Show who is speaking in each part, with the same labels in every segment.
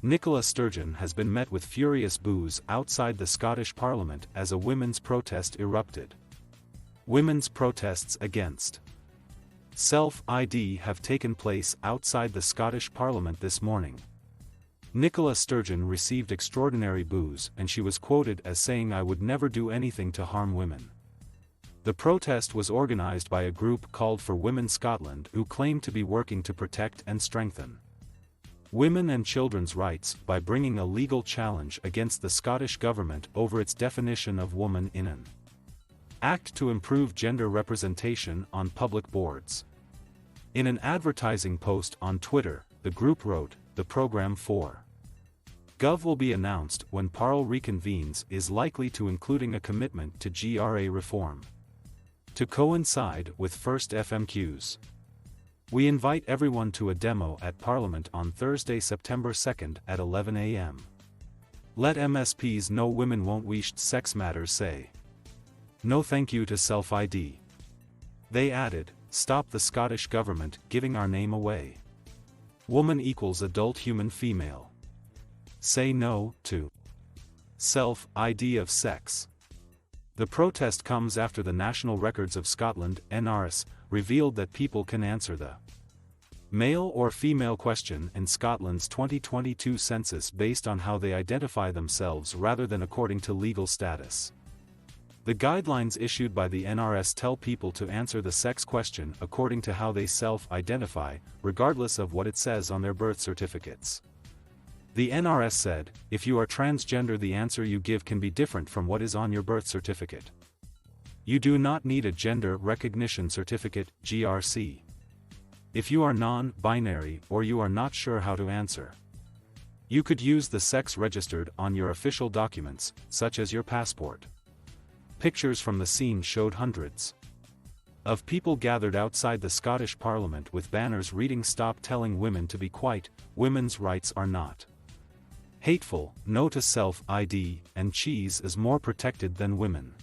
Speaker 1: Nicola Sturgeon has been met with furious boos outside the Scottish Parliament as a women's protest erupted. Women's protests against self-ID have taken place outside the Scottish Parliament this morning. Nicola Sturgeon received extraordinary boos and she was quoted as saying, "I would never do anything to harm women." The protest was organised by a group called For Women Scotland who claim to be working to protect and strengthen women and children's rights by bringing a legal challenge against the Scottish Government over its definition of woman in an act to improve gender representation on public boards. In an advertising post on Twitter, the group wrote, "The programme for Gov will be announced when Parl reconvenes is likely to including a commitment to GRA reform. To coincide with first FMQs. We invite everyone to a demo at Parliament on Thursday, September 2nd at 11 a.m. Let MSPs know women won't wish sex matters say no thank you to self-ID." They added, "Stop the Scottish Government giving our name away. Woman equals adult human female. Say no to self-ID of sex." The protest comes after the National Records of Scotland (NRS) revealed that people can answer the male or female question in Scotland's 2022 census based on how they identify themselves rather than according to legal status. The guidelines issued by the NRS tell people to answer the sex question according to how they self-identify, regardless of what it says on their birth certificates. The NRS said, if you are transgender, the answer you give can be different from what is on your birth certificate. You do not need a gender recognition certificate, GRC. If you are non-binary or you are not sure how to answer, you could use the sex registered on your official documents, such as your passport. Pictures from the scene showed hundreds of people gathered outside the Scottish Parliament with banners reading "Stop telling women to be quiet, women's rights are not hateful, no to self-ID, and cheese is more protected than women."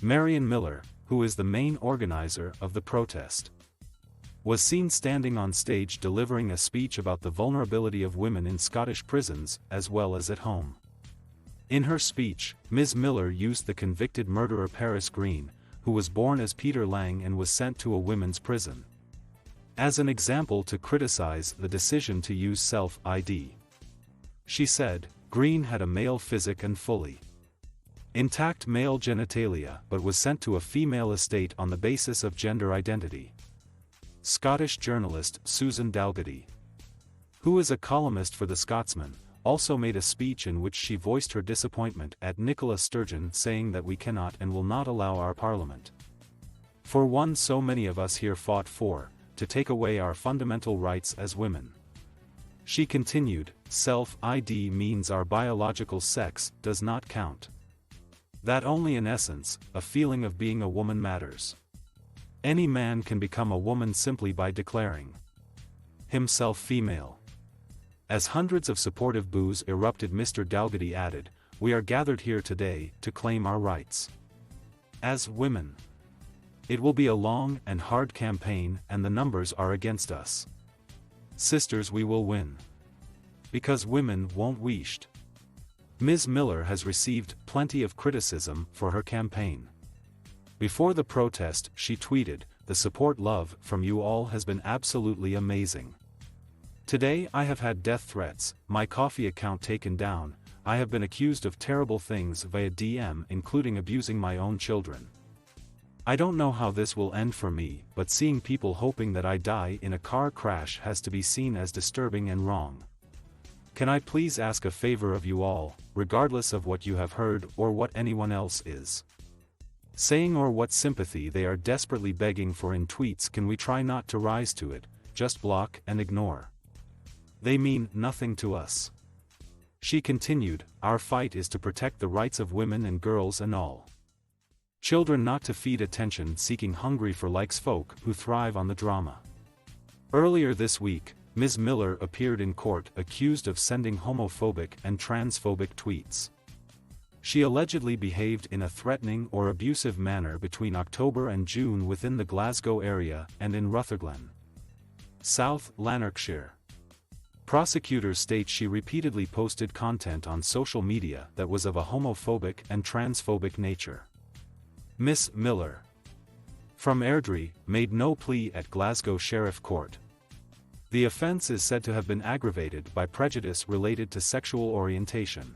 Speaker 1: Marion Miller, who is the main organizer of the protest, was seen standing on stage delivering a speech about the vulnerability of women in Scottish prisons as well as at home. In her speech, Ms. Miller used the convicted murderer Paris Green, who was born as Peter Lang and was sent to a women's prison, as an example to criticize the decision to use self-ID. She said, "Green had a male physique and fully intact male genitalia but was sent to a female estate on the basis of gender identity." Scottish journalist Susan Dalgety, who is a columnist for The Scotsman, also made a speech in which she voiced her disappointment at Nicola Sturgeon, saying that we cannot and will not allow our Parliament, for one so many of us here fought for, to take away our fundamental rights as women. She continued, "Self-ID means our biological sex does not count. That only in essence, a feeling of being a woman matters. Any man can become a woman simply by declaring himself female." As hundreds of supportive boos erupted, Mr. Dalgety added, "We are gathered here today to claim our rights as women. It will be a long and hard campaign and the numbers are against us. Sisters, we will win. Because women won't wished." Ms. Miller has received plenty of criticism for her campaign. Before the protest, she tweeted, "The support love from you all has been absolutely amazing. Today I have had death threats, my coffee account taken down, I have been accused of terrible things via DM including abusing my own children. I don't know how this will end for me, but seeing people hoping that I die in a car crash has to be seen as disturbing and wrong. Can I please ask a favor of you all, regardless of what you have heard or what anyone else is saying or what sympathy they are desperately begging for in tweets, can we try not to rise to it, just block and ignore? They mean nothing to us." She continued, "Our fight is to protect the rights of women and girls and all children, not to feed attention-seeking hungry for likes folk who thrive on the drama." Earlier this week, Ms. Miller appeared in court accused of sending homophobic and transphobic tweets. She allegedly behaved in a threatening or abusive manner between October and June within the Glasgow area and in Rutherglen, South Lanarkshire. Prosecutors state she repeatedly posted content on social media that was of a homophobic and transphobic nature. Miss Miller, from Airdrie, made no plea at Glasgow Sheriff Court. The offence is said to have been aggravated by prejudice related to sexual orientation.